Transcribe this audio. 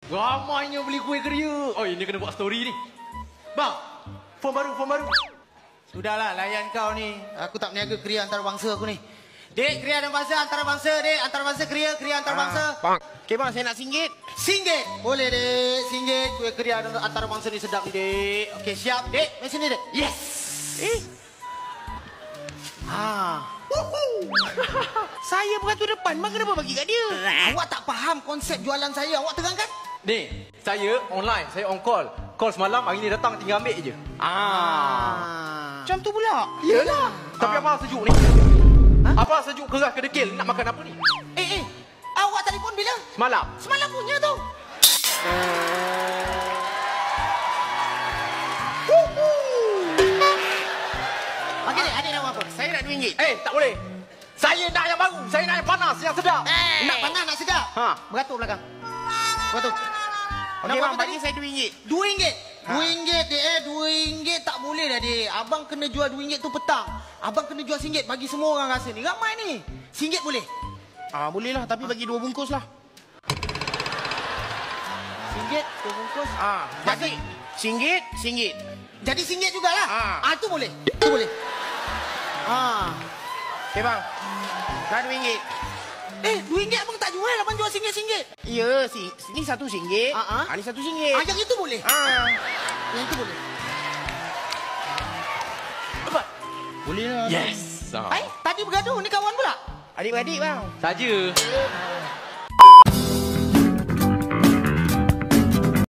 Ramainya beli kuih keria. Oh, ini kena buat story ni. Bang, form baru. Sudahlah, layan kau ni. Aku tak meniaga keria antarabangsa aku ni. Dek, keria antarabangsa, dek. Antarabangsa keria antarabangsa. Bang. Okey bang, saya nak RM1. RM1. Boleh, dek. RM1. Kuih keria antarabangsa ni sedap ni, dek. Okey, siap. Dek, mari sini, dek. Yes. Saya beratur depan, bang kenapa bagi kat dia? Awak tak faham konsep jualan saya. Awak terangkan? Ni, saya online, saya on call. Call semalam, hari ni datang tinggal ambil je. Macam tu pula. Iyalah. Tapi apa sejuk ni? Apa sejuk keras kedekil? Nak makan apa ni? Awak telefon bila? Semalam. Semalam punya tu. Okey, dek. Adik nak buat apa? Saya nak RM2. Tak boleh. Saya nak yang baru. Saya nak yang panas, yang sedap. Nak panas, nak sedap? Beratur belakang. Beratur. Okey bang, bagi saya RM2. RM2. RM2, dek. RM2 tak boleh dah, dek. Abang kena jual RM2 tu petang. Abang kena jual RM1 bagi semua orang rasa ni. Ramai ni. RM1 boleh? Boleh lah, tapi bagi 2 bungkus lah. RM1, 2 bungkus. Jadi RM1. Jadi RM1 jugalah. Tu boleh. Tu boleh. Okey bang. Dah RM2. RM2 abang tak jual. Abang jual RM1. Ya, ni satu RM1. Ni satu RM1. Yang itu boleh. Yang itu boleh. Apa? Boleh lah. Yes. Tadi bergaduh. Ni kawan pula. Adik-beradik bang. Saja.